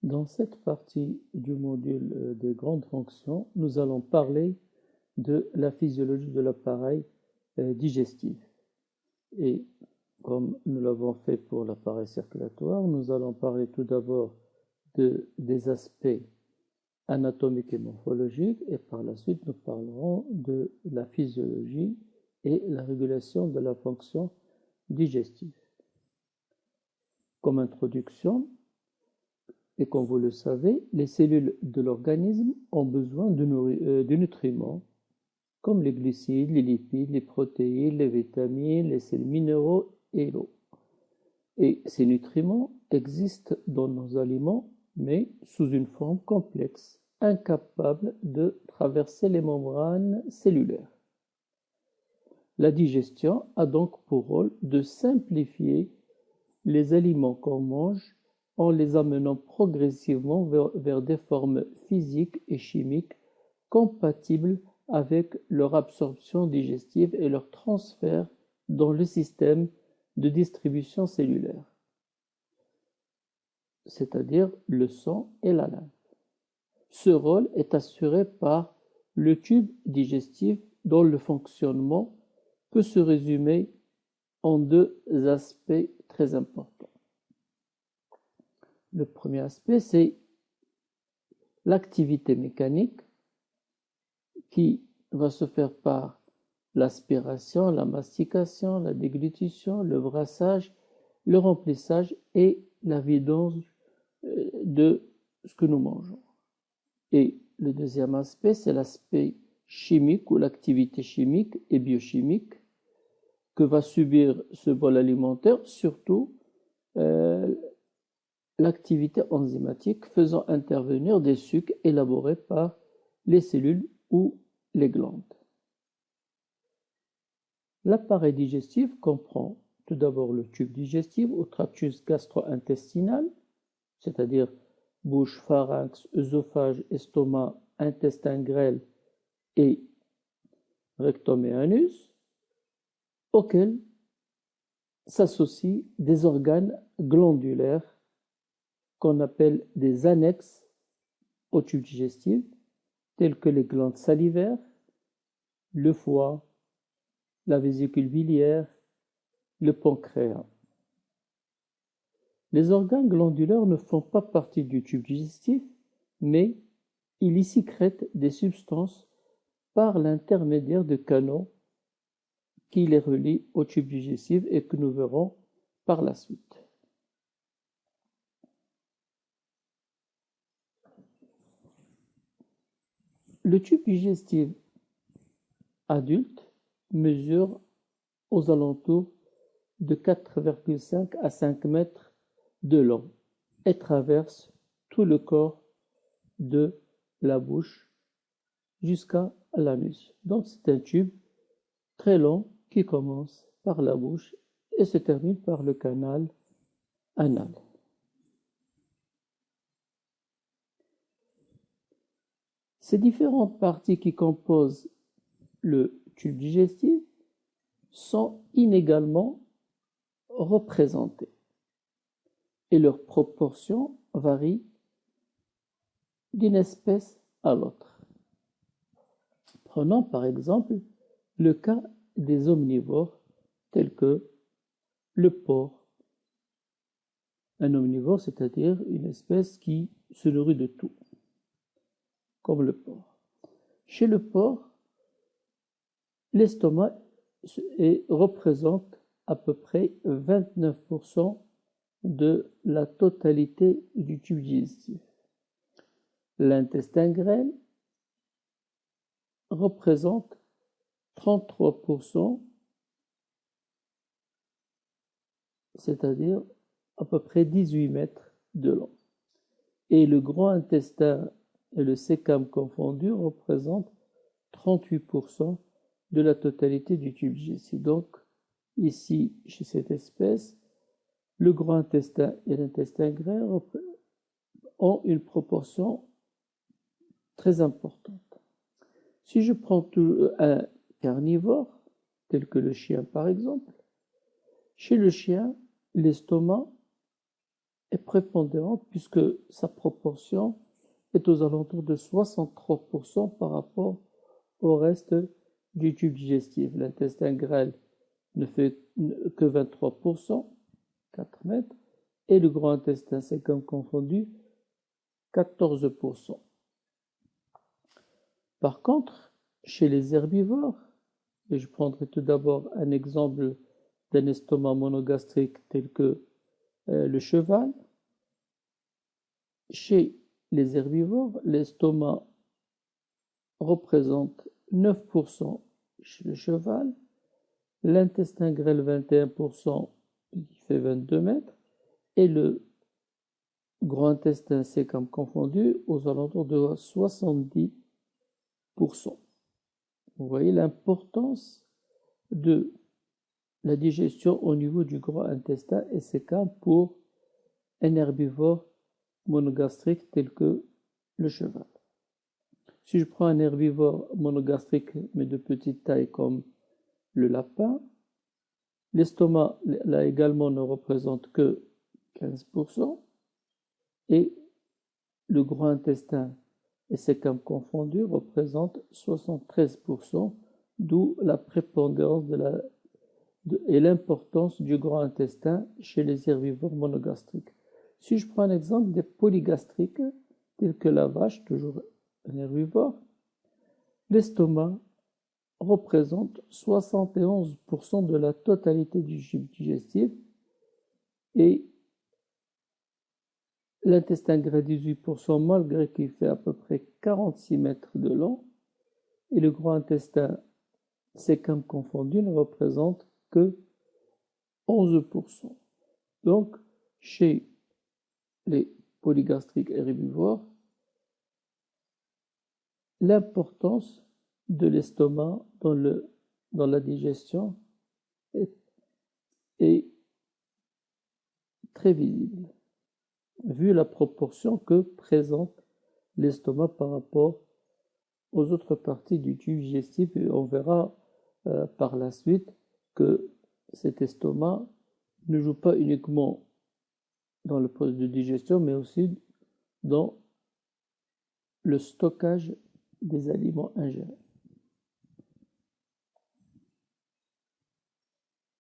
Dans cette partie du module des grandes fonctions, nous allons parler de la physiologie de l'appareil digestif. Et comme nous l'avons fait pour l'appareil circulatoire, nous allons parler tout d'abord des aspects anatomiques et morphologiques, et par la suite nous parlerons de la physiologie et la régulation de la fonction digestive. Comme introduction, et comme vous le savez, les cellules de l'organisme ont besoin de nutriments comme les glucides, les lipides, les protéines, les vitamines, les sels minéraux et l'eau. Et ces nutriments existent dans nos aliments, mais sous une forme complexe, incapable de traverser les membranes cellulaires. La digestion a donc pour rôle de simplifier les aliments qu'on mange en les amenant progressivement vers des formes physiques et chimiques compatibles avec leur absorption digestive et leur transfert dans le système de distribution cellulaire, c'est-à-dire le sang et la lymphe. Ce rôle est assuré par le tube digestif dont le fonctionnement peut se résumer en deux aspects très importants. Le premier aspect, c'est l'activité mécanique qui va se faire par l'aspiration, la mastication, la déglutition, le brassage, le remplissage et la vidange de ce que nous mangeons. Et le deuxième aspect, c'est l'aspect chimique ou l'activité chimique et biochimique que va subir ce bol alimentaire, surtout l'activité enzymatique faisant intervenir des sucs élaborés par les cellules ou les glandes. L'appareil digestif comprend tout d'abord le tube digestif ou tractus gastro-intestinal, c'est-à-dire bouche, pharynx, œsophage, estomac, intestin grêle et rectum et anus, auxquels s'associent des organes glandulaires qu'on appelle des annexes au tube digestif, tels que les glandes salivaires, le foie, la vésicule biliaire, le pancréas. Les organes glandulaires ne font pas partie du tube digestif, mais ils y sécrètent des substances par l'intermédiaire de canaux qui les relient au tube digestif et que nous verrons par la suite. Le tube digestif adulte mesure aux alentours de 4,5 à 5 mètres de long et traverse tout le corps de la bouche jusqu'à l'anus. Donc c'est un tube très long qui commence par la bouche et se termine par le canal anal. Ces différentes parties qui composent le tube digestif sont inégalement représentées et leurs proportions varient d'une espèce à l'autre. Prenons par exemple le cas des omnivores tels que le porc. Un omnivore, c'est-à-dire une espèce qui se nourrit de tout, comme le porc. Chez le porc, l'estomac représente à peu près 29% de la totalité du tube digestif. L'intestin grêle représente 33%, c'est-à-dire à peu près 18 mètres de long. Et le grand intestin et le cécam confondus représentent 38% de la totalité du tube digestif. Donc, ici, chez cette espèce, le grand intestin et l'intestin grêle ont une proportion très importante. Si je prends un carnivore, tel que le chien par exemple, chez le chien, l'estomac est prépondérante puisque sa proportion est aux alentours de 63% par rapport au reste du tube digestif. L'intestin grêle ne fait que 23%, 4 mètres, et le grand intestin, c'est comme confondu, 14%. Par contre, chez les herbivores, et je prendrai tout d'abord un exemple d'un estomac monogastrique tel que le cheval, chez les herbivores, l'estomac représente 9% chez le cheval, l'intestin grêle 21%, qui fait 22 mètres, et le grand intestin sécam confondu aux alentours de 70%. Vous voyez l'importance de la digestion au niveau du grand intestin et sécam pour un herbivore monogastrique tel que le cheval. Si je prends un herbivore monogastrique mais de petite taille comme le lapin, l'estomac là également ne représente que 15% et le grand intestin et sécam confondus représentent 73%, d'où la prépondérance et l'importance du grand intestin chez les herbivores monogastriques. Si je prends un exemple des polygastriques, tels que la vache, toujours un herbivore, l'estomac représente 71% de la totalité du tube digestif et l'intestin grêle 18% malgré qu'il fait à peu près 46 mètres de long et le grand intestin sécam confondu ne représente que 11%. Donc, chez les polygastriques herbivores, l'importance de l'estomac dans la digestion est très visible, vu la proportion que présente l'estomac par rapport aux autres parties du tube digestif. Et on verra par la suite que cet estomac ne joue pas uniquement dans le processus de digestion, mais aussi dans le stockage des aliments ingérés.